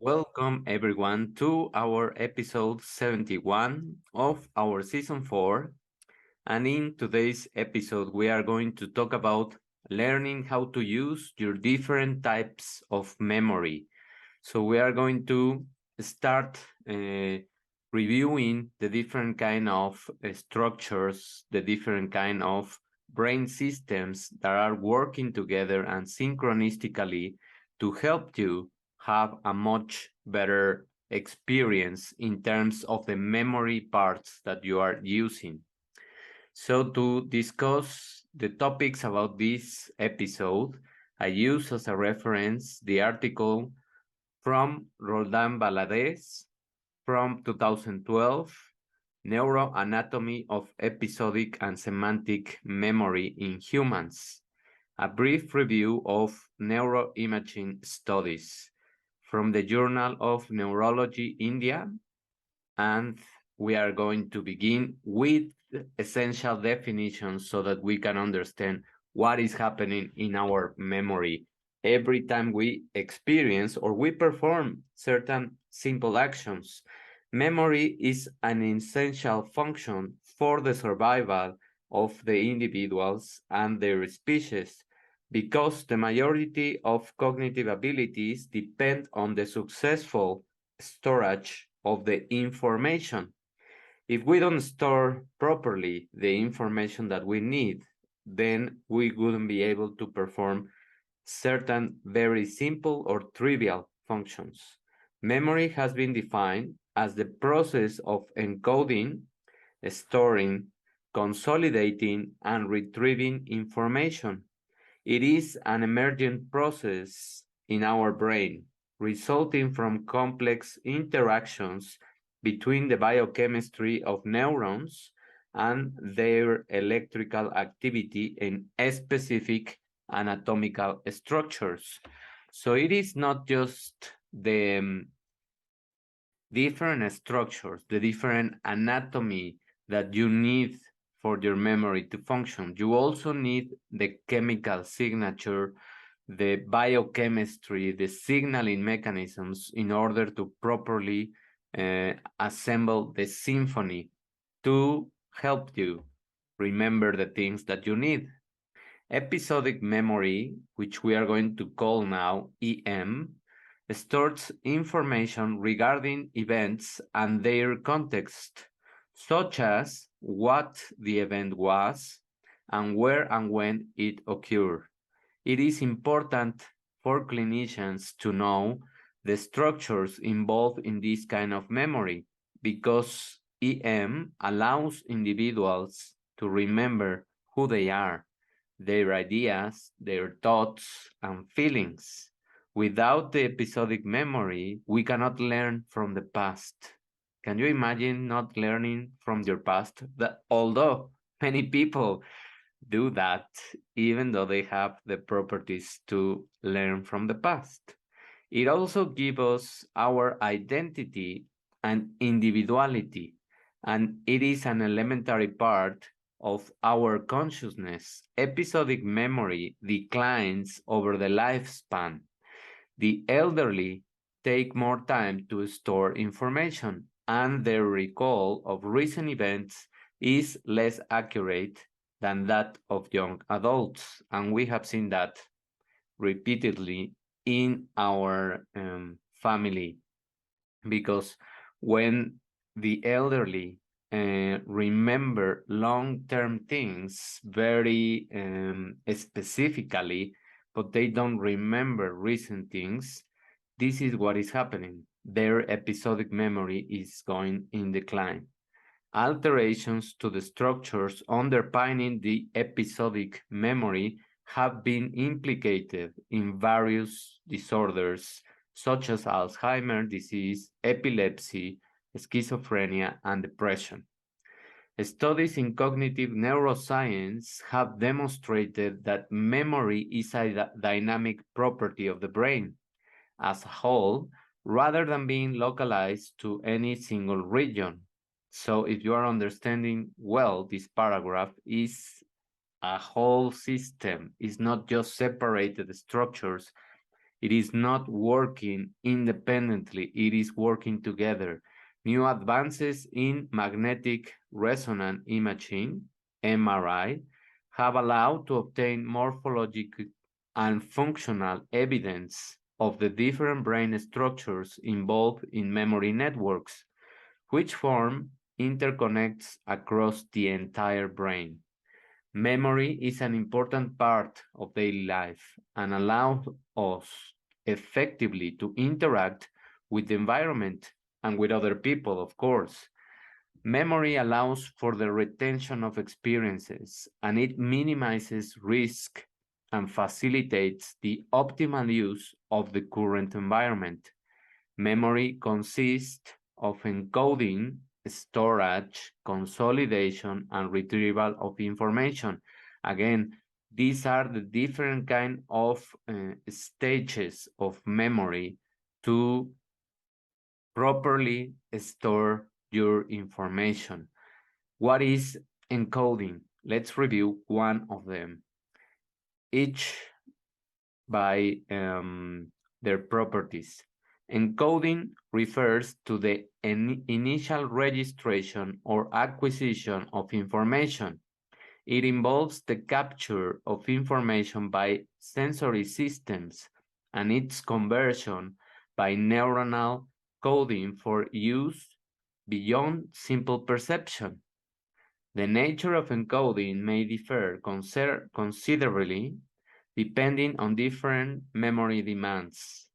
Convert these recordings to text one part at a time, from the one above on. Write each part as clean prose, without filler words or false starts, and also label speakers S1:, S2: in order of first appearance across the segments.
S1: Welcome everyone to our episode 71 of our season 4. And in today's episode, we are going to talk about learning how to use your different types of memory. So we are going to start reviewing the different kind of structures, the different kind of brain systems that are working together and synchronistically to help you have a much better experience in terms of the memory parts that you are using. So to discuss the topics about this episode, I use as a reference the article from Roldan Valadez from 2012, Neuroanatomy of Episodic and Semantic Memory in Humans, a brief review of neuroimaging studies from the Journal of Neurology India, and we are going to begin with essential definitions so that we can understand what is happening in our memory every time we experience or we perform certain simple actions. Memory is an essential function for the survival of the individuals and their species because the majority of cognitive abilities depend on the successful storage of the information. If we don't store properly the information that we need, then we wouldn't be able to perform certain very simple or trivial functions. Memory has been defined as the process of encoding, storing, consolidating, and retrieving information. It is an emergent process in our brain, resulting from complex interactions between the biochemistry of neurons and their electrical activity in specific anatomical structures. So it is not just the different structures, the different anatomy that you need for your memory to function. You also need the chemical signature, the biochemistry, the signaling mechanisms in order to properly assemble the symphony to help you remember the things that you need. Episodic memory, which we are going to call now EM, stores information regarding events and their context, such as what the event was and where and when it occurred. It is important for clinicians to know the structures involved in this kind of memory because EM allows individuals to remember who they are, their ideas, their thoughts, and feelings. Without the episodic memory, we cannot learn from the past. Can you imagine not learning from your past? That although many people do that, even though they have the properties to learn from the past. It also gives us our identity and individuality, and it is an elementary part of our consciousness. Episodic memory declines over the lifespan. The elderly take more time to store information, and their recall of recent events is less accurate than that of young adults. And we have seen that repeatedly in our family because when the elderly remember long-term things very specifically, but they don't remember recent things, this is what is happening. Their episodic memory is going in decline. Alterations to the structures underpinning the episodic memory have been implicated in various disorders such as Alzheimer's disease, epilepsy, schizophrenia, and depression. Studies in cognitive neuroscience have demonstrated that memory is a dynamic property of the brain as a whole rather than being localized to any single region. So if you are understanding well, this paragraph is a whole system. It's not just separated structures. It is not working independently, it is working together. New advances in magnetic resonance imaging, MRI, have allowed to obtain morphological and functional evidence of the different brain structures involved in memory networks, which form interconnects across the entire brain. Memory is an important part of daily life and allows us effectively to interact with the environment and with other people, of course. Memory allows for the retention of experiences and it minimizes risk and facilitates the optimal use of the current environment. Memory consists of encoding, storage, consolidation, and retrieval of information. Again, these are the different kind of stages of memory to properly store your information. What is encoding? Let's review one of them, each by their properties. Encoding refers to the initial registration or acquisition of information. It involves the capture of information by sensory systems and its conversion by neuronal coding for use beyond simple perception. The nature of encoding may differ considerably depending on different memory demands.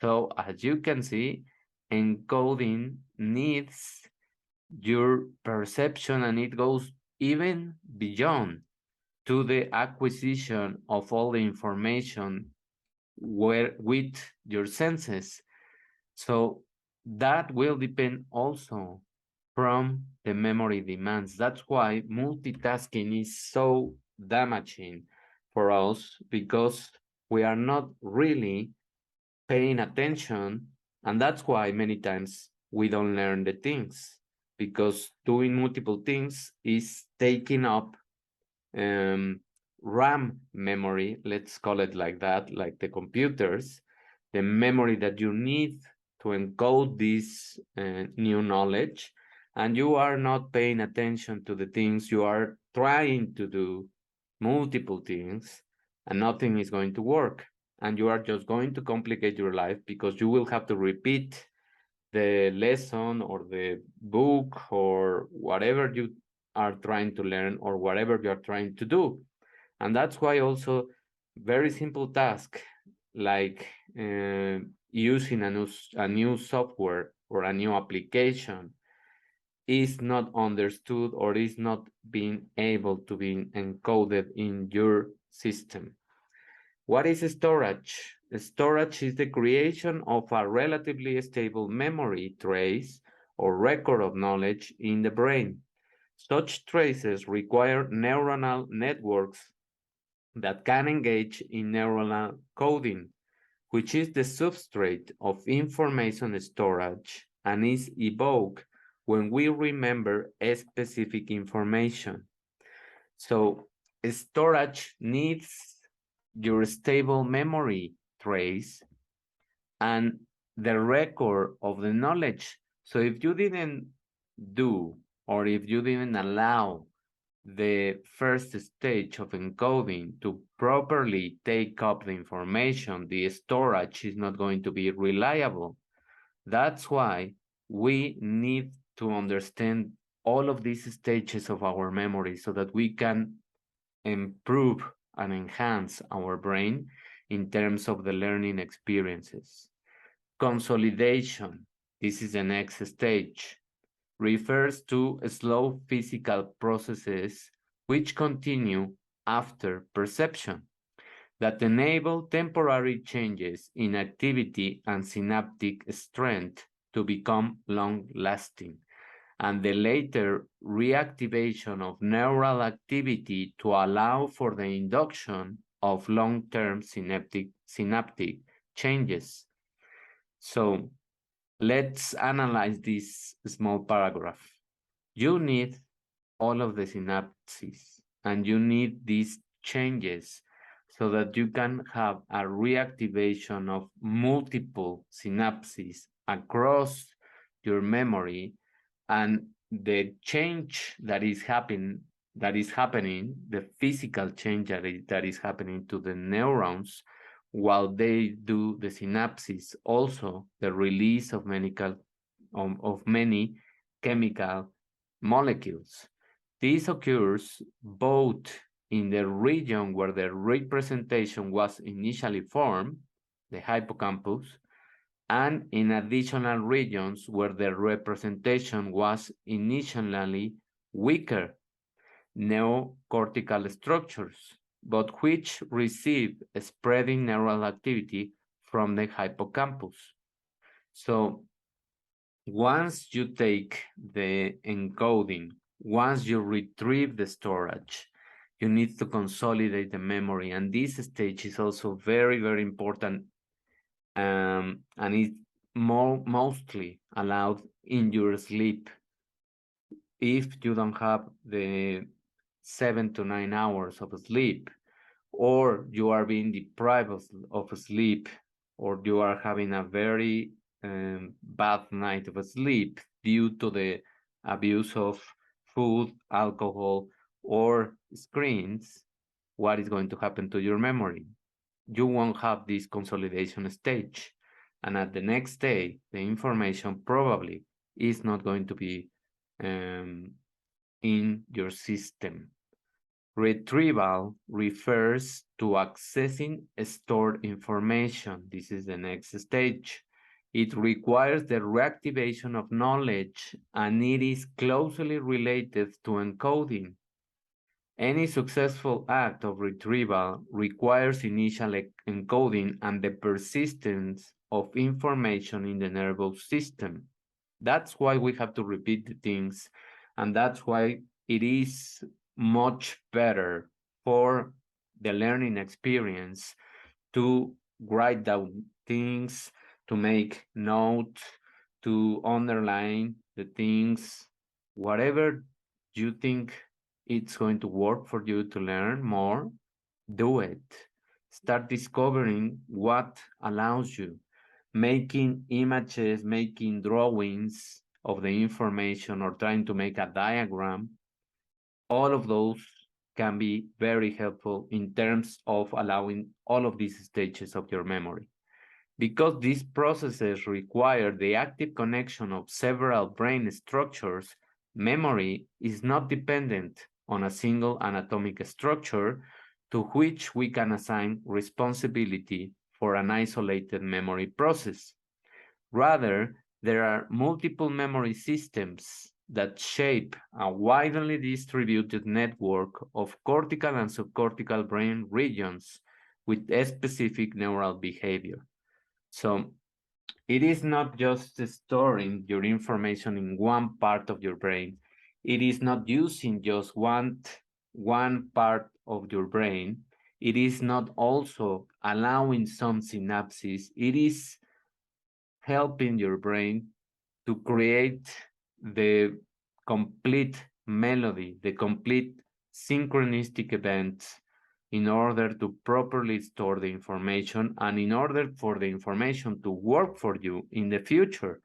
S1: So as you can see, encoding needs your perception and it goes even beyond to the acquisition of all the information with your senses. So that will depend also from the memory demands. That's why multitasking is so damaging for us because we are not really paying attention. And that's why many times we don't learn the things because doing multiple things is taking up RAM memory, let's call it like that, like the computers, the memory that you need to encode this new knowledge, and you are not paying attention to the things you are trying to do, multiple things, and nothing is going to work. And you are just going to complicate your life because you will have to repeat the lesson or the book or whatever you are trying to learn or whatever you are trying to do. And that's why also very simple task like using a new software or a new application is not understood or is not being able to be encoded in your system. What is storage? Storage is the creation of a relatively stable memory trace or record of knowledge in the brain. Such traces require neuronal networks that can engage in neuronal coding, which is the substrate of information storage and is evoked when we remember a specific information. So storage needs your stable memory trace and the record of the knowledge. So if you didn't do or if you didn't allow the first stage of encoding to properly take up the information, the storage is not going to be reliable. That's why we need to understand all of these stages of our memory so that we can improve and enhance our brain in terms of the learning experiences. Consolidation, this is the next stage, refers to slow physical processes which continue after perception that enable temporary changes in activity and synaptic strength to become long-lasting, and the later reactivation of neural activity to allow for the induction of long-term synaptic changes. So let's analyze this small paragraph. You need all of the synapses and you need these changes so that you can have a reactivation of multiple synapses across your memory, and the change that is happening, the physical change that is happening to the neurons while they do the synapses, also the release of many chemical molecules. This occurs both in the region where the representation was initially formed, the hippocampus, and in additional regions where the representation was initially weaker, neocortical structures, but which receive spreading neural activity from the hippocampus. So once you take the encoding, once you retrieve the storage, you need to consolidate the memory. And this stage is also very, very important. And it's mostly allowed in your sleep. If you don't have the 7 to 9 hours of sleep, or you are being deprived of sleep, or you are having a very bad night of sleep due to the abuse of food, alcohol, or screens, what is going to happen to your memory? You won't have this consolidation stage. And at the next day, the information probably is not going to be in your system. Retrieval refers to accessing stored information. This is the next stage. It requires the reactivation of knowledge, and it is closely related to encoding. Any successful act of retrieval requires initial encoding and the persistence of information in the nervous system. That's why we have to repeat the things, and that's why it is much better for the learning experience to write down things, to make notes, to underline the things, whatever you think it's going to work for you to learn more, do it. Start discovering what allows you. Making images, making drawings of the information, or trying to make a diagram, all of those can be very helpful in terms of allowing all of these stages of your memory. Because these processes require the active connection of several brain structures, memory is not dependent on a single anatomic structure to which we can assign responsibility for an isolated memory process. Rather, there are multiple memory systems that shape a widely distributed network of cortical and subcortical brain regions with a specific neural behavior. So it is not just storing your information in one part of your brain. It is not using just one part of your brain. It is not also allowing some synapses. It is helping your brain to create the complete melody, the complete synchronistic events in order to properly store the information and in order for the information to work for you in the future.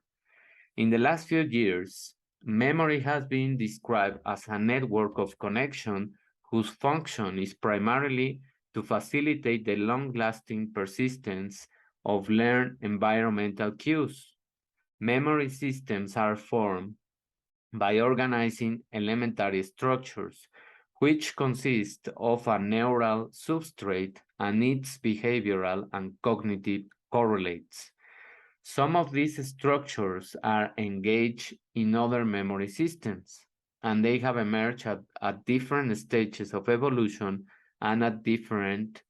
S1: In the last few years, memory has been described as a network of connection whose function is primarily to facilitate the long-lasting persistence of learned environmental cues. Memory systems are formed by organizing elementary structures, which consist of a neural substrate and its behavioral and cognitive correlates. Some of these structures are engaged in other memory systems, and they have emerged at different stages of evolution and at different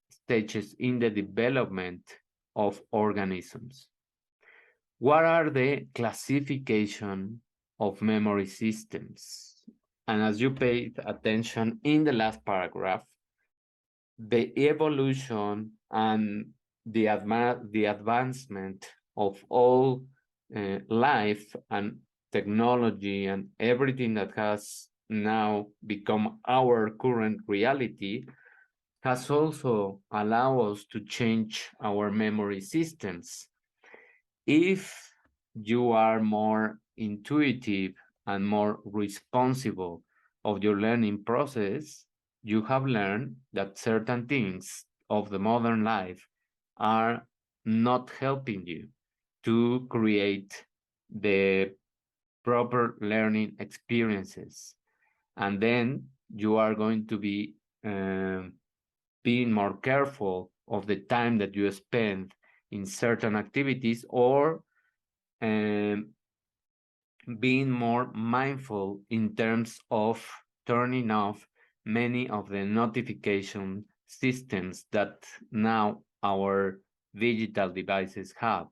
S1: stages in the development of organisms. What are the classification of memory systems? And as you paid attention in the last paragraph, the evolution and the advancement of all life and technology and everything that has now become our current reality has also allowed us to change our memory systems. If you are more intuitive and more responsible of your learning process, you have learned that certain things of the modern life are not helping you to create the proper learning experiences. And then you are going to be being more careful of the time that you spend in certain activities, or um, being more mindful in terms of turning off many of the notification systems that now our digital devices have.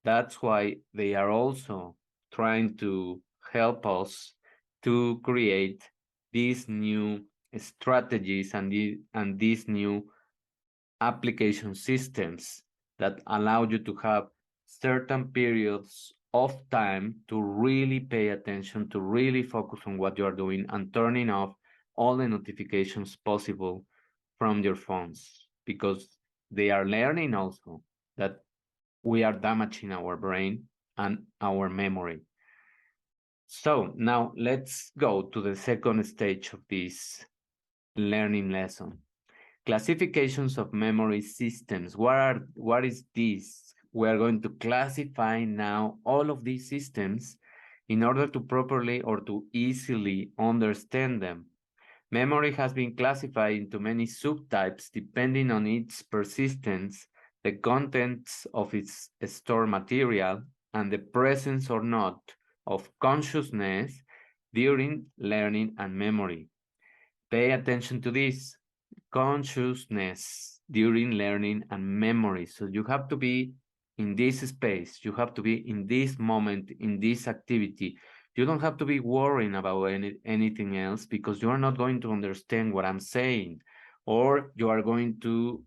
S1: That's why they are also trying to help us to create these new strategies and these new application systems that allow you to have certain periods of time to really pay attention, to really focus on what you are doing, and turning off all the notifications possible from your phones, because they are learning also that we are damaging our brain and our memory. So now let's go to the second stage of this learning lesson. Classifications of memory systems. What is this? We are going to classify now all of these systems in order to properly or to easily understand them. Memory has been classified into many subtypes depending on its persistence, the contents of its stored material, and the presence or not of consciousness during learning and memory. Pay attention to this: consciousness during learning and memory. So you have to be in this space, you have to be in this moment, in this activity. You don't have to be worrying about anything else, because you are not going to understand what I'm saying, or you are going to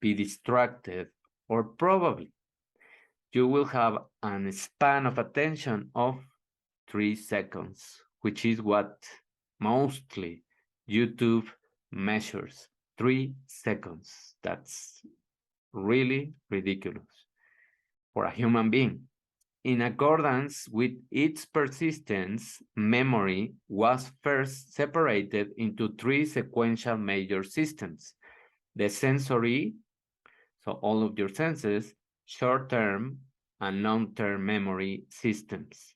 S1: be distracted, or probably you will have a span of attention of 3 seconds, which is what mostly YouTube measures. 3 seconds. That's really ridiculous for a human being. In accordance with its persistence, memory was first separated into three sequential major systems: the sensory, so all of your senses, short-term and long-term memory systems.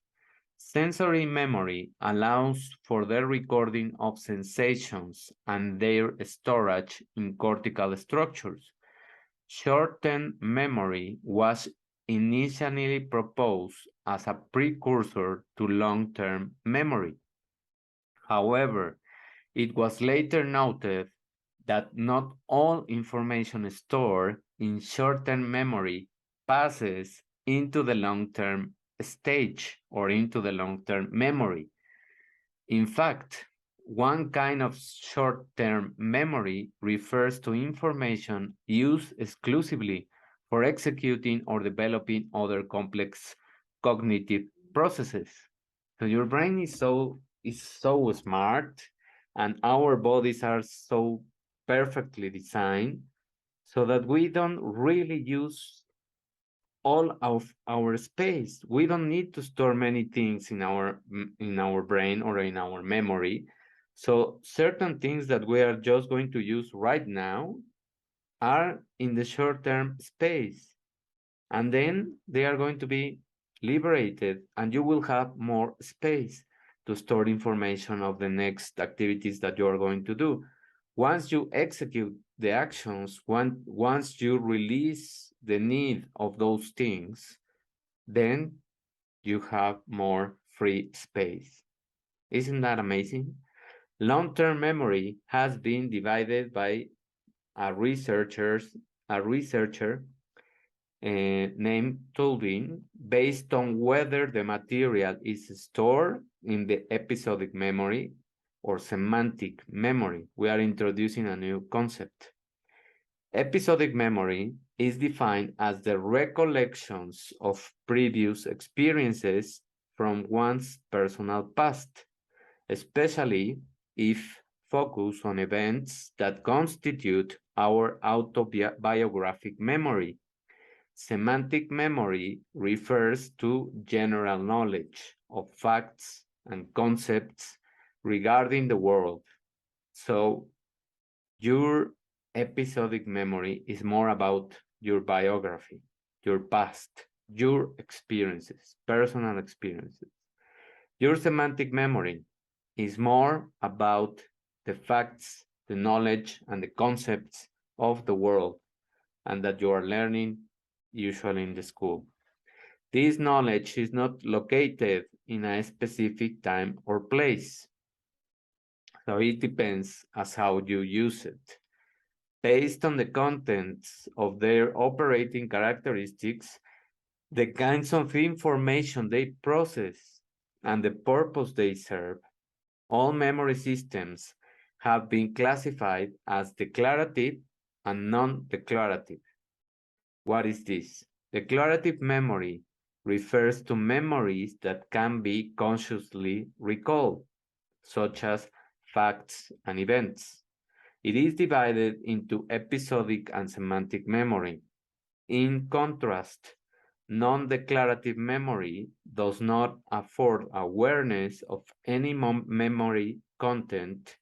S1: Sensory memory allows for the recording of sensations and their storage in cortical structures. Short-term memory was initially proposed as a precursor to long-term memory. However, it was later noted that not all information stored in short-term memory passes into the long-term stage or into the long-term memory. In fact, one kind of short-term memory refers to information used exclusively for executing or developing other complex cognitive processes. So your brain is so smart, and our bodies are so perfectly designed so that we don't really use all of our space. We don't need to store many things in our brain or in our memory. So certain things that we are just going to use right now are in the short-term space, and then they are going to be liberated, and you will have more space to store information of the next activities that you are going to do. Once you execute the actions, once you release the need of those things, then you have more free space. Isn't that amazing? Long-term memory has been divided by a researcher named Tulvin, based on whether the material is stored in the episodic memory or semantic memory. We are introducing a new concept. Episodic memory is defined as the recollections of previous experiences from one's personal past, especially if focus on events that constitute our autobiographic memory. Semantic memory refers to general knowledge of facts and concepts regarding the world. So, your episodic memory is more about your biography, your past, your experiences, personal experiences. Your semantic memory is more about the facts, the knowledge, and the concepts of the world, and that you are learning usually in the school. This knowledge is not located in a specific time or place, so it depends as how you use it. Based on the contents of their operating characteristics, the kinds of information they process, and the purpose they serve, all memory systems have been classified as declarative and non-declarative. What is this? Declarative memory refers to memories that can be consciously recalled, such as facts and events. It is divided into episodic and semantic memory. In contrast, non-declarative memory does not afford awareness of any memory content,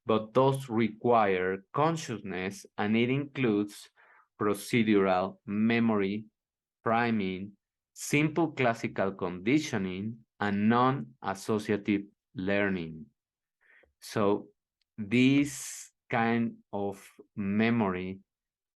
S1: but does require consciousness, and it includes procedural memory, priming, simple classical conditioning, and non-associative learning. So this kind of memory,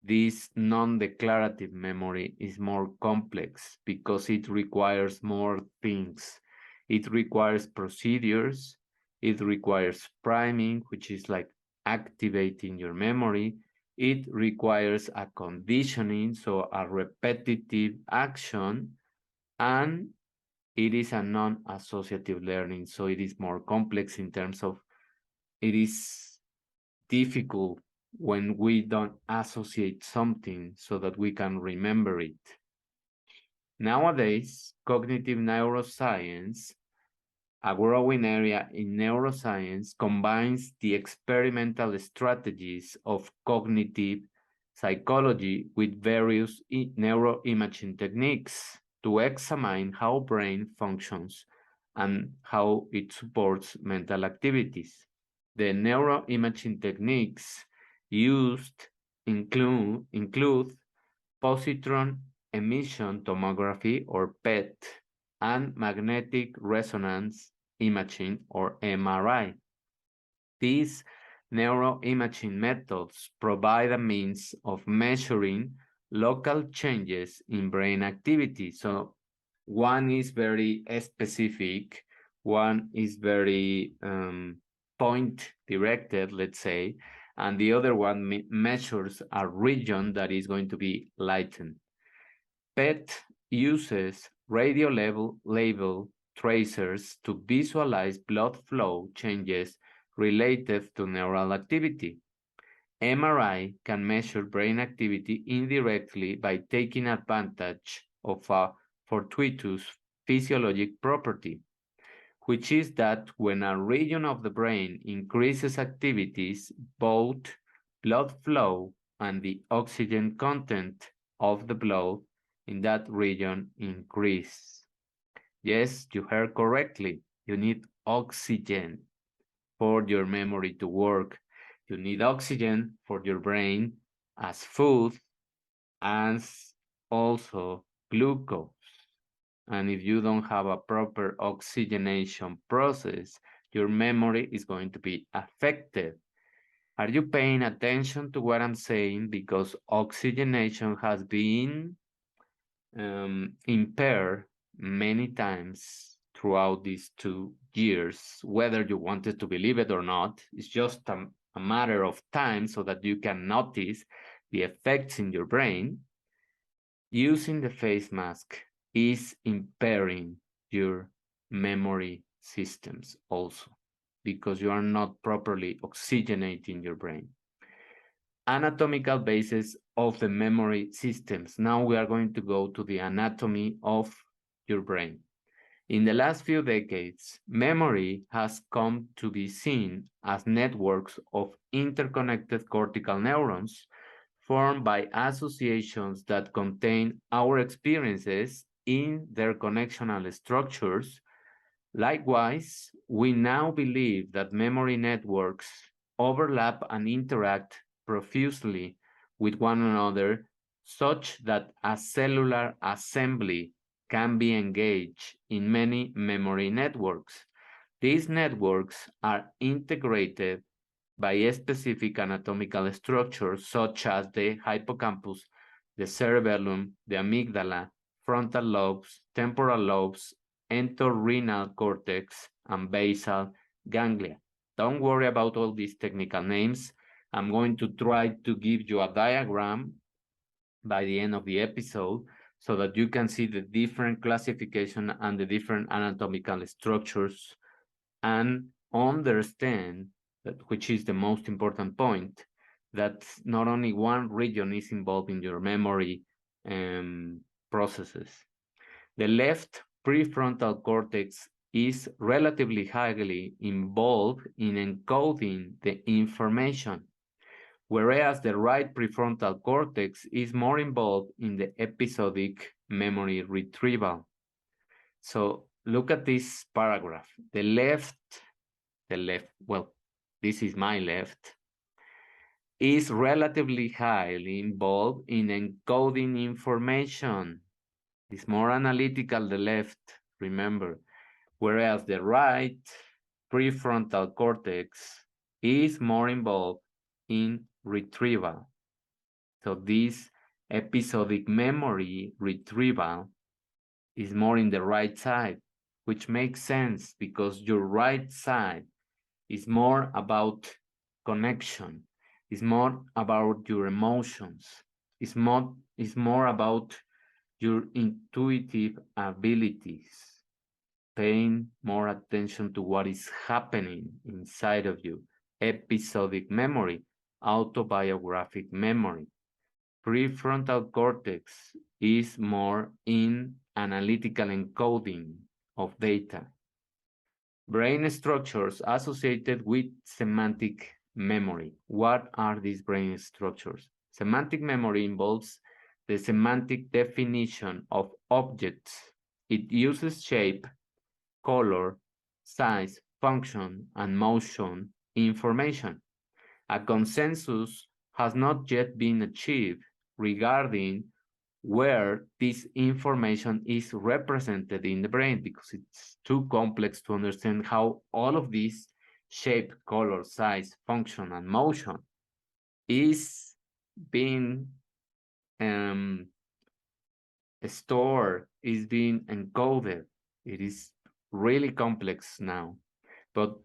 S1: this non-declarative memory, is more complex because it requires more things. It requires procedures, it requires priming, which is like activating your memory. It requires a conditioning, so a repetitive action, and it is a non-associative learning, so it is more complex in terms of it is difficult when we don't associate something so that we can remember it. Nowadays, cognitive neuroscience, a growing area in neuroscience, combines the experimental strategies of cognitive psychology with various neuroimaging techniques to examine how brain functions and how it supports mental activities. The neuroimaging techniques used include positron emission tomography or PET and magnetic resonance imaging or MRI. These neuroimaging methods provide a means of measuring local changes in brain activity. So one is very specific, one is very point directed, let's say, and the other one measures a region that is going to be lightened. PET uses radio label tracers to visualize blood flow changes related to neural activity. MRI can measure brain activity indirectly by taking advantage of a fortuitous physiologic property, which is that when a region of the brain increases activities, both blood flow and the oxygen content of the blood in that region increase. Yes, you heard correctly. You need oxygen for your memory to work. You need oxygen for your brain as food, as also glucose. And if you don't have a proper oxygenation process, your memory is going to be affected. Are you paying attention to what I'm saying? Because oxygenation has been impaired many times throughout these 2 years, whether you wanted to believe it or not. It's just a matter of time so that you can notice the effects in your brain. Using the face mask is impairing your memory systems also because you are not properly oxygenating your brain. Anatomical basis of the memory systems. Now we are going to go to the anatomy of your brain. In the last few decades, memory has come to be seen as networks of interconnected cortical neurons formed by associations that contain our experiences in their connectional structures. Likewise, we now believe that memory networks overlap and interact profusely with one another, such that a cellular assembly can be engaged in many memory networks. These networks are integrated by specific anatomical structures such as the hippocampus, the cerebellum, the amygdala, frontal lobes, temporal lobes, entorhinal cortex, and basal ganglia. Don't worry about all these technical names. I'm going to try to give you a diagram by the end of the episode so that you can see the different classification and the different anatomical structures and understand that, which is the most important point, that not only one region is involved in your memory processes. The left prefrontal cortex is relatively highly involved in encoding the information, whereas the right prefrontal cortex is more involved in the episodic memory retrieval. So look at this paragraph. The left, well, this is my left, is relatively highly involved in encoding information. It's more analytical, the left, remember, whereas the right prefrontal cortex is more involved in retrieval. So this episodic memory retrieval is more in the right side, which makes sense because your right side is more about connection, is more about your emotions, is more about your intuitive abilities, paying more attention to what is happening inside of you. Episodic memory, autobiographic memory. Prefrontal cortex is more in analytical encoding of data. Brain structures associated with semantic memory. What are these brain structures? Semantic memory involves the semantic definition of objects. It uses shape, color, size, function, and motion information. A consensus has not yet been achieved regarding where this information is represented in the brain because it's too complex to understand how all of this shape, color, size, function, and motion is being stored, is being encoded. It is really complex now, but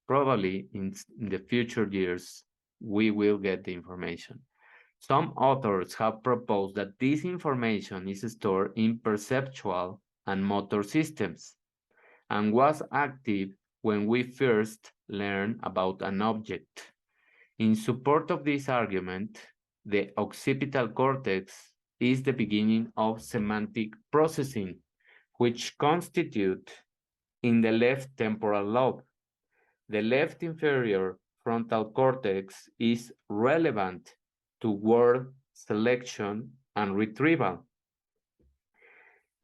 S1: probably in the future years, we will get the information. Some authors have proposed that this information is stored in perceptual and motor systems and was active when we first learned about an object. In support of this argument, the occipital cortex is the beginning of semantic processing, which constitute in the left temporal lobe. The left inferior frontal cortex is relevant to word selection and retrieval.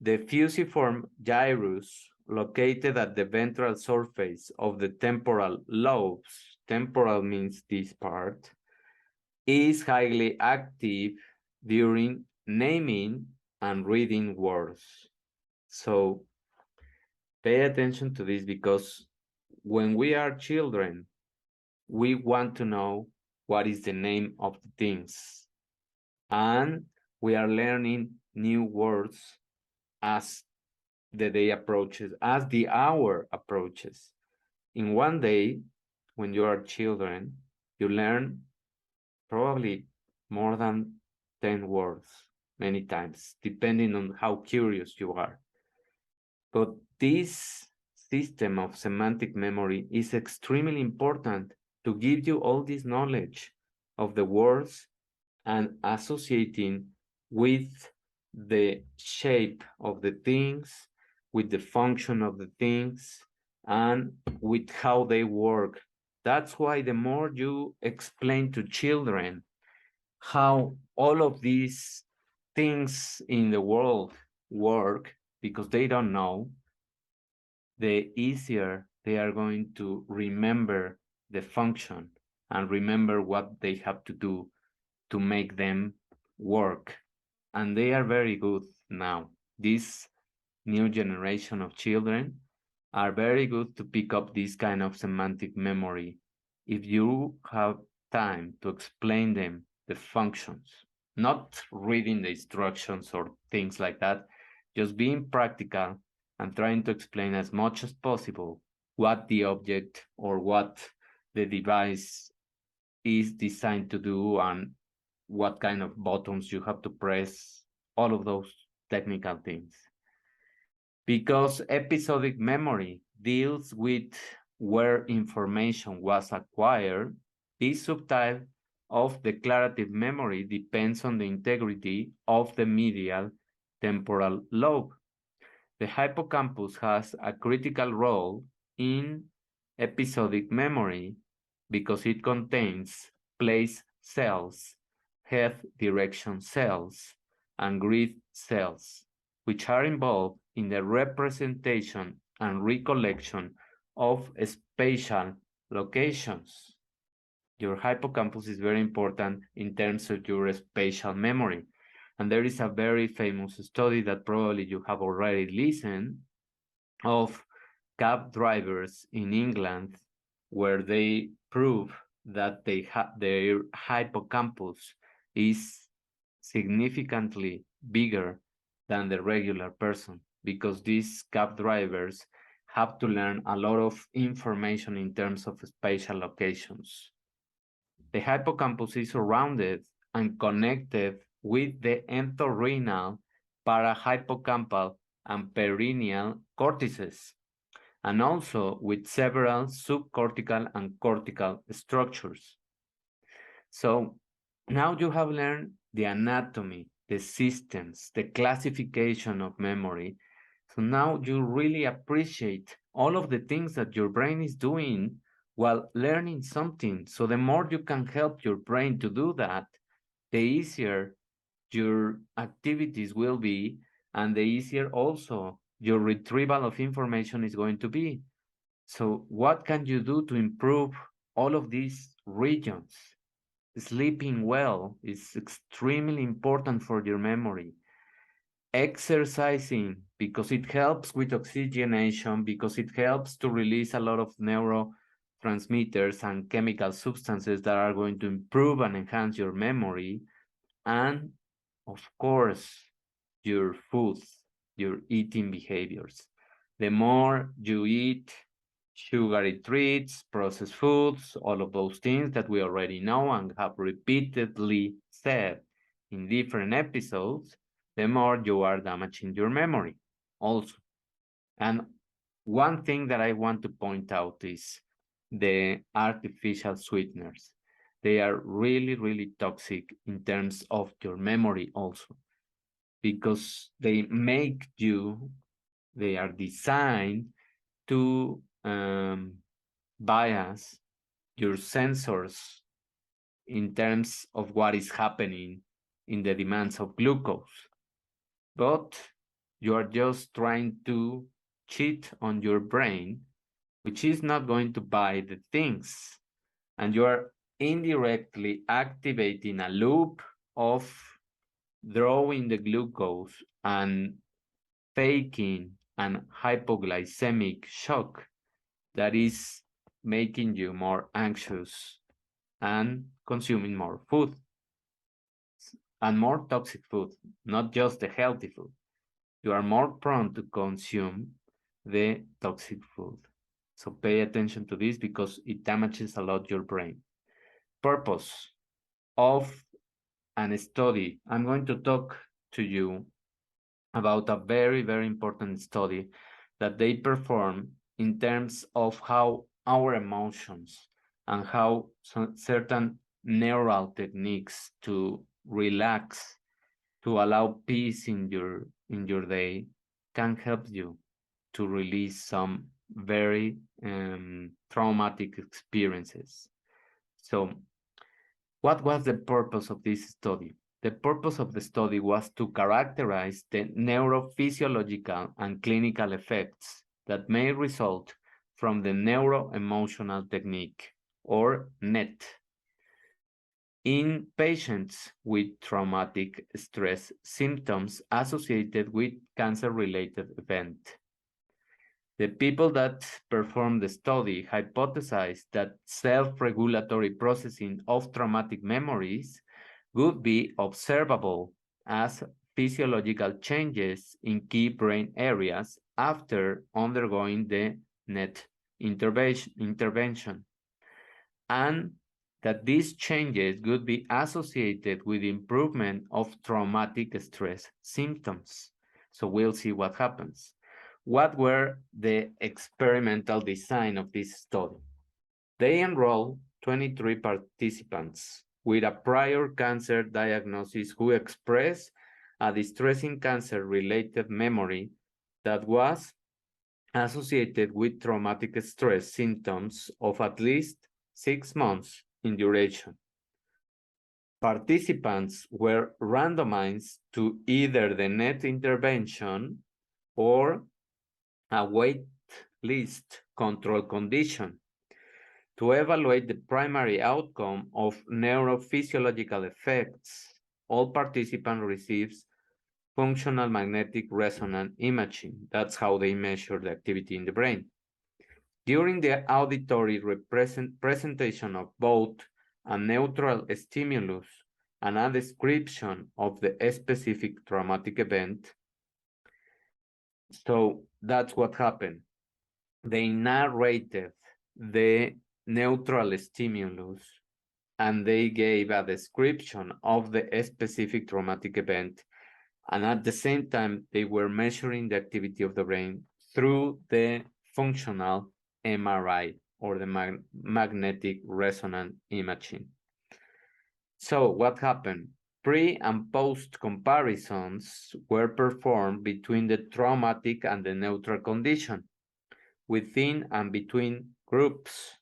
S1: The fusiform gyrus located at the ventral surface of the temporal lobes, temporal means this part, is highly active during naming and reading words. So pay attention to this because when we are children, we want to know what is the name of the things. And we are learning new words as the day approaches, as the hour approaches. In one day, when you are children, you learn probably more than 10 words many times, depending on how curious you are. But this system of semantic memory is extremely important to give you all this knowledge of the words and associating with the shape of the things, with the function of the things, and with how they work. That's why the more you explain to children how all of these things in the world work, because they don't know, the easier they are going to remember the function and remember what they have to do to make them work. And they are very good now. This new generation of children are very good to pick up this kind of semantic memory if you have time to explain them the functions, not reading the instructions or things like that, just being practical and trying to explain as much as possible what the object or what the device is designed to do and what kind of buttons you have to press, all of those technical things. Because episodic memory deals with where information was acquired, this subtype of declarative memory depends on the integrity of the medial temporal lobe. The hippocampus has a critical role in episodic memory because it contains place cells, head direction cells, and grid cells, which are involved in the representation and recollection of spatial locations. Your hippocampus is very important in terms of your spatial memory. And there is a very famous study that probably you have already listened of cab drivers in England, where they prove that their hippocampus is significantly bigger than the regular person, because these cab drivers have to learn a lot of information in terms of spatial locations. The hippocampus is surrounded and connected with the entorhinal, parahippocampal, and perineal cortices, and also with several subcortical and cortical structures. So now you have learned the anatomy, the systems, the classification of memory. So now you really appreciate all of the things that your brain is doing while learning something. So the more you can help your brain to do that, the easier your activities will be, and the easier also your retrieval of information is going to be. So what can you do to improve all of these regions? Sleeping well is extremely important for your memory. Exercising, because it helps with oxygenation, because it helps to release a lot of neurotransmitters and chemical substances that are going to improve and enhance your memory. And of course, your food, your eating behaviors. The more you eat sugary treats, processed foods, all of those things that we already know and have repeatedly said in different episodes, the more you are damaging your memory also. And one thing that I want to point out is the artificial sweeteners. They are really, really toxic in terms of your memory also, because they are designed to bias your sensors in terms of what is happening in the demands of glucose. But you are just trying to cheat on your brain, which is not going to buy the things. And you are indirectly activating a loop of drawing the glucose and faking an hypoglycemic shock that is making you more anxious and consuming more food and more toxic food, not just the healthy food. You are more prone to consume the toxic food. So pay attention to this because it damages a lot your brain. Purpose of an study. I'm going to talk to you about a very, very important study that they perform in terms of how our emotions and how certain neural techniques to relax, to allow peace in your day can help you to release some very traumatic experiences. So, what was the purpose of this study? The purpose of the study was to characterize the neurophysiological and clinical effects that may result from the neuro-emotional technique, or NET, in patients with traumatic stress symptoms associated with cancer-related event. The people that performed the study hypothesized that self-regulatory processing of traumatic memories would be observable as physiological changes in key brain areas after undergoing the NET intervention, and that these changes would be associated with improvement of traumatic stress symptoms. So we'll see what happens. What were the experimental design of this study? They enrolled 23 participants with a prior cancer diagnosis who expressed a distressing cancer-related memory that was associated with traumatic stress symptoms of at least 6 months in duration. Participants were randomized to either the NET intervention or a wait list control condition to evaluate the primary outcome of neurophysiological effects. All participants receives functional magnetic resonance imaging. That's how they measure the activity in the brain. During the auditory presentation of both a neutral stimulus and a description of the specific traumatic event, so that's what happened. They narrated the neutral stimulus and they gave a description of the specific traumatic event, and at the same time they were measuring the activity of the brain through the functional MRI, or the magnetic resonance imaging. So what happened? Pre and post comparisons were performed between the traumatic and the neutral condition, within and between groups.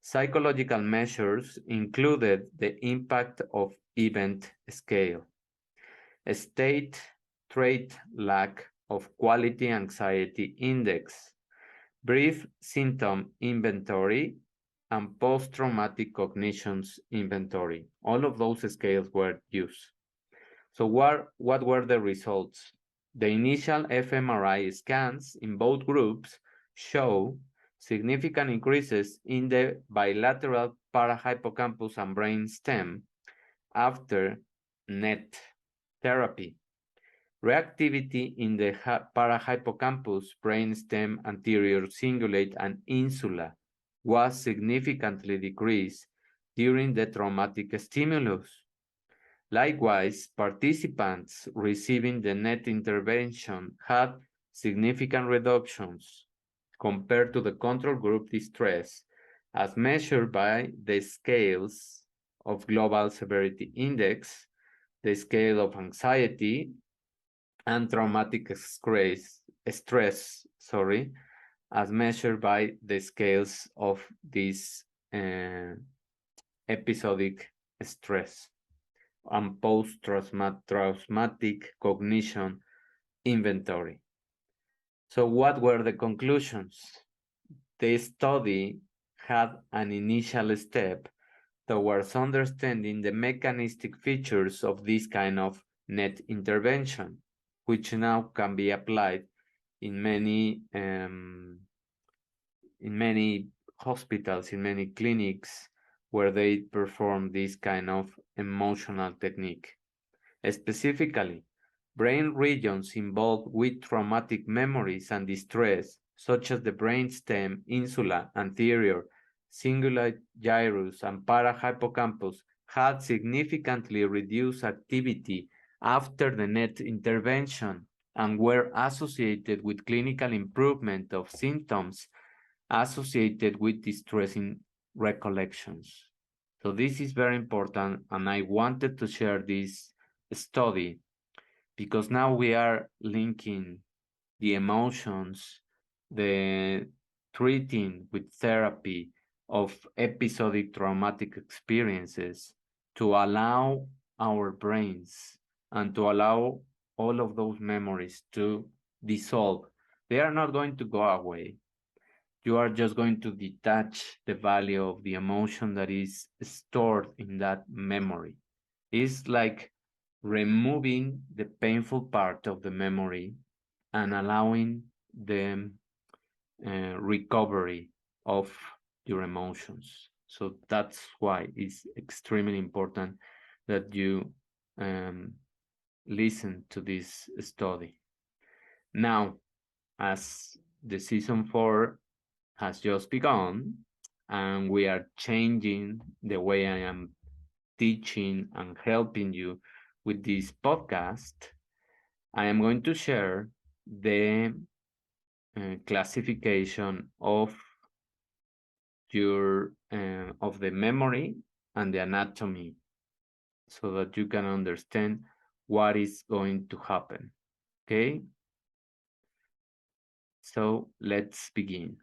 S1: Psychological measures included the impact of event scale, state trait lack of quality anxiety index, brief symptom inventory, and post-traumatic cognitions inventory. All of those scales were used. So what were the results? The initial fMRI scans in both groups show significant increases in the bilateral parahippocampus and brain stem after NET therapy. Reactivity in the parahippocampus, brainstem, anterior cingulate, and insula was significantly decreased during the traumatic stimulus. Likewise, participants receiving the NET intervention had significant reductions compared to the control group distress, as measured by the scales of Global Severity Index, the scale of anxiety, and traumatic stress, as measured by the scales of this episodic stress and post-traumatic cognition inventory. So what were the conclusions? The study had an initial step towards understanding the mechanistic features of this kind of NET intervention, which now can be applied in many hospitals, in many clinics, where they perform this kind of emotional technique. Specifically, brain regions involved with traumatic memories and distress, such as the brainstem, insula, anterior, cingulate gyrus, and parahippocampus, had significantly reduced activity after the NET intervention and were associated with clinical improvement of symptoms associated with distressing recollections. So this is very important, and I wanted to share this study because now we are linking the emotions the treating with therapy of episodic traumatic experiences to allow our brains and to allow all of those memories to dissolve. They are not going to go away. You are just going to detach the value of the emotion that is stored in that memory. It's like removing the painful part of the memory and allowing the recovery of your emotions. So that's why it's extremely important that you um, listen to this study. Now, as the season 4 has just begun, and we are changing the way I am teaching and helping you with this podcast, I am going to share the classification of the memory and the anatomy so that you can understand what is going to happen. Okay? So let's begin.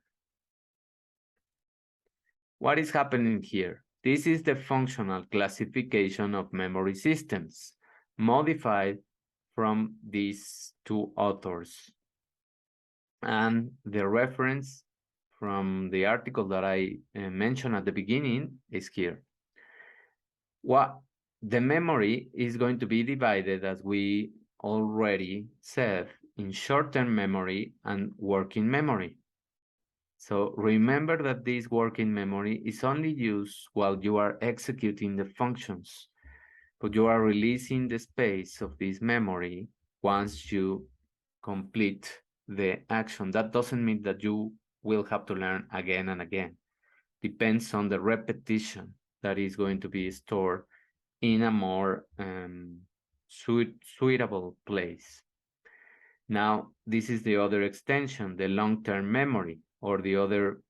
S1: What is happening here? This is the functional classification of memory systems, modified from these two authors. And the reference from the article that I mentioned at the beginning is here. What the memory is going to be divided, as we already said, in short-term memory and working memory. So remember that this working memory is only used while you are executing the functions, but you are releasing the space of this memory once you complete the action. That doesn't mean that you will have to learn again and again. Depends on the repetition that is going to be stored in a more suitable place. Now, this is the other extension, the long-term memory, or the other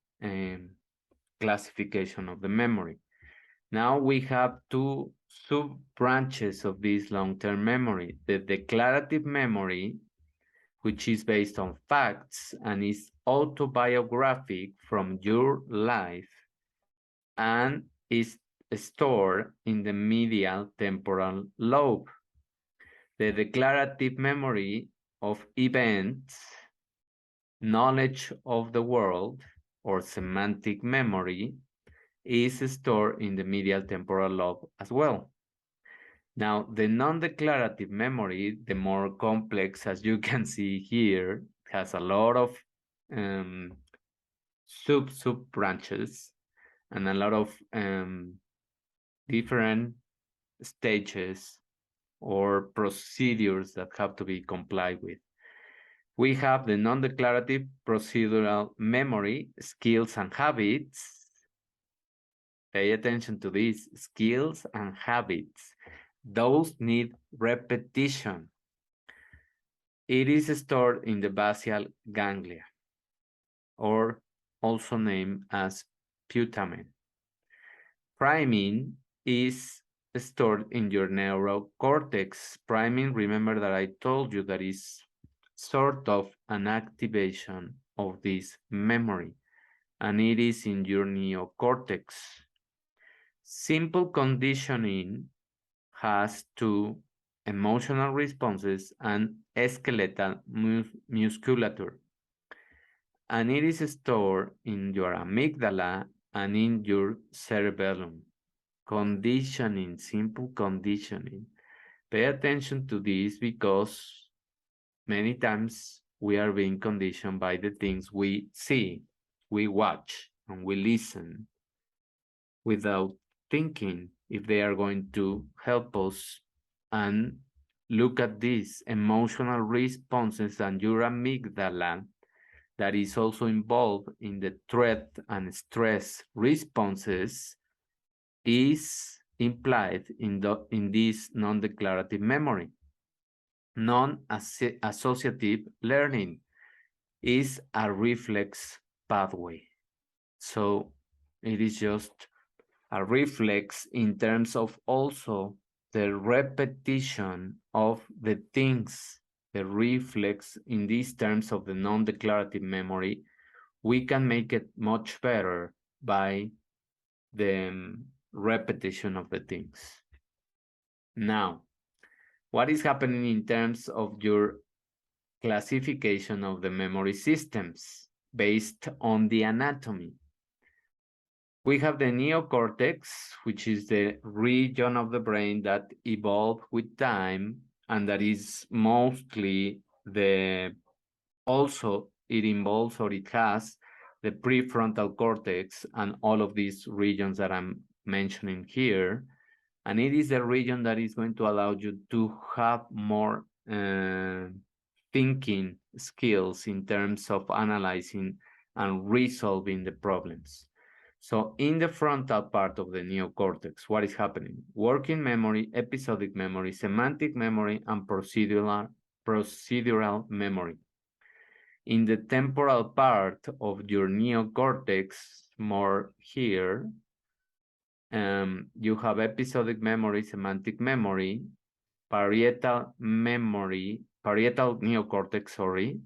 S1: classification of the memory. Now we have two sub-branches of this long-term memory, the declarative memory, which is based on facts and is autobiographic from your life and is stored in the medial temporal lobe. The declarative memory of events, knowledge of the world, or semantic memory, is stored in the medial temporal lobe as well. Now, the non-declarative memory, the more complex, as you can see here, has a lot of sub branches and a lot of different stages or procedures that have to be complied with. We have the non-declarative procedural memory, skills and habits. Pay attention to these skills and habits. Those need repetition. It is stored in the basal ganglia, or also named as putamen. Priming is stored in your neurocortex. Priming, remember that I told you that is sort of an activation of this memory, and it is in your neocortex. Simple conditioning has two emotional responses and skeletal musculature, and it is stored in your amygdala and in your cerebellum. Conditioning, simple conditioning. Pay attention to this because many times we are being conditioned by the things we see, we watch, and we listen without thinking if they are going to help us. And look at these emotional responses and your amygdala that is also involved in the threat and stress responses is implied in this non-declarative memory. Non-associative learning is a reflex pathway. So it is just a reflex in terms of also the repetition of the things the reflex in these terms of the non-declarative memory, we can make it much better by the repetition of the things. Now, what is happening in terms of your classification of the memory systems based on the anatomy? We have the neocortex, which is the region of the brain that evolved with time, and that is mostly also it involves, or it has, the prefrontal cortex and all of these regions that I'm mentioning here. And it is the region that is going to allow you to have more thinking skills in terms of analyzing and resolving the problems. So in the frontal part of the neocortex, what is happening? Working memory, episodic memory, semantic memory, and procedural memory. In the temporal part of your neocortex, more here, you have episodic memory, semantic memory, parietal neocortex, sorry,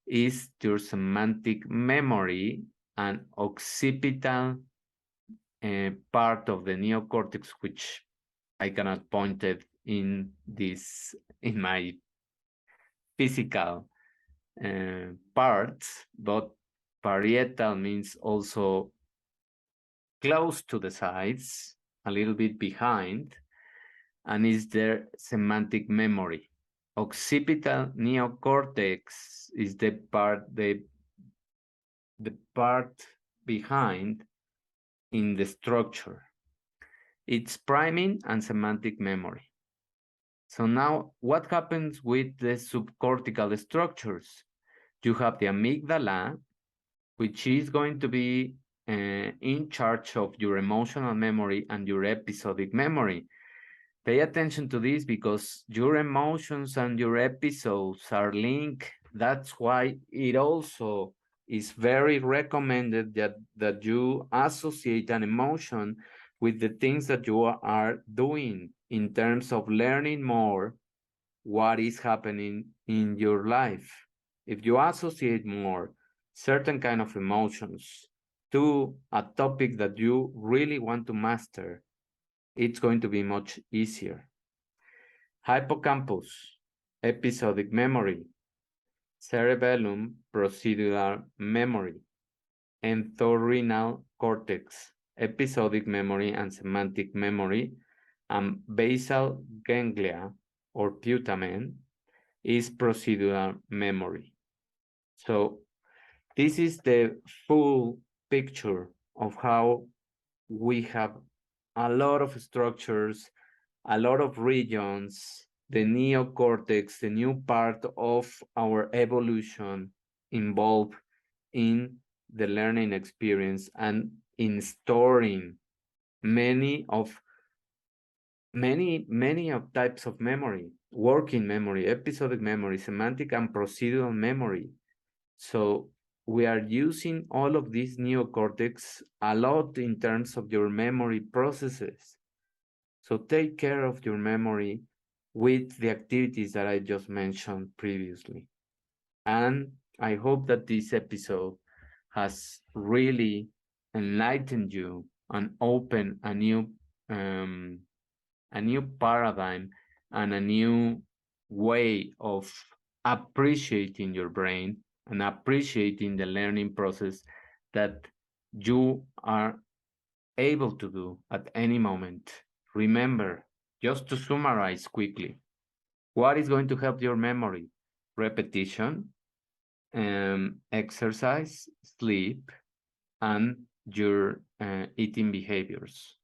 S1: is your semantic memory, and occipital part of the neocortex, which I cannot point it in my physical parts, but parietal means also close to the sides, a little bit behind, and is their semantic memory. Occipital neocortex is the part behind in the structure. It's priming and semantic memory. So now what happens with the subcortical structures? You have the amygdala, which is going to be in charge of your emotional memory and your episodic memory. Pay attention to this because your emotions and your episodes are linked. That's why it also is very recommended that you associate an emotion with the things that you are doing in terms of learning more what is happening in your life. If you associate more certain kind of emotions to a topic that you really want to master, it's going to be much easier. Hippocampus, episodic memory. Cerebellum, procedural memory. Entorhinal cortex, episodic memory and semantic memory. And basal ganglia, or putamen, is procedural memory. So this is the full picture of how we have a lot of structures, a lot of regions, the neocortex, the new part of our evolution involved in the learning experience and in storing many types of memory, working memory, episodic memory, semantic and procedural memory. So we are using all of these neocortex a lot in terms of your memory processes. So take care of your memory with the activities that I just mentioned previously. And I hope that this episode has really enlightened you and opened a new paradigm and a new way of appreciating your brain and appreciating the learning process that you are able to do at any moment. Remember, just to summarize quickly, what is going to help your memory? Repetition, exercise, sleep, and your eating behaviors.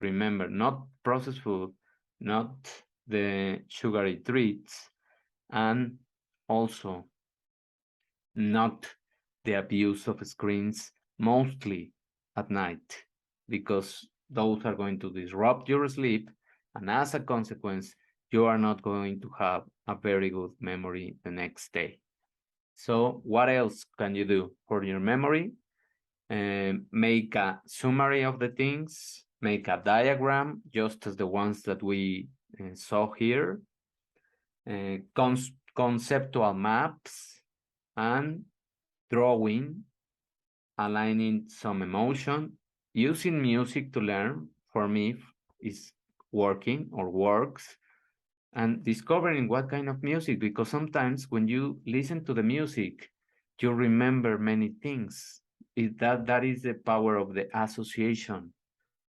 S1: Remember, not processed food, not the sugary treats, and also not the abuse of screens, mostly at night, because those are going to disrupt your sleep, and as a consequence, you are not going to have a very good memory the next day. So what else can you do for your memory? Make a summary of the things, make a diagram, just as the ones that we saw here. conceptual maps, and drawing, aligning some emotion, using music to learn for me is working or works, and discovering what kind of music, because sometimes when you listen to the music, you remember many things. That is the power of the association.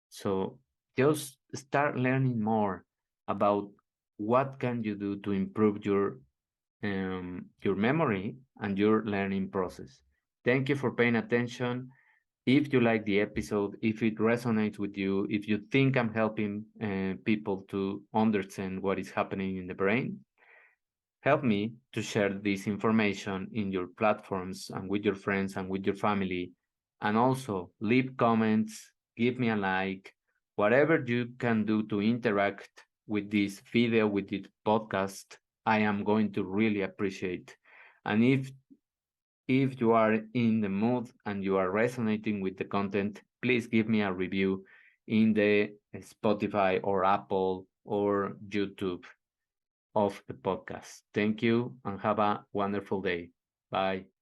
S1: So just start learning more about what can you do to improve your memory and your learning process. Thank you for paying attention. If you like the episode, if it resonates with you, if you think I'm helping people to understand what is happening in the brain, help me to share this information in your platforms and with your friends and with your family. And also leave comments, give me a like, whatever you can do to interact with this video, with this podcast, I am going to really appreciate. And if you are in the mood and you are resonating with the content, please give me a review in the Spotify or Apple or YouTube of the podcast. Thank you and have a wonderful day. Bye.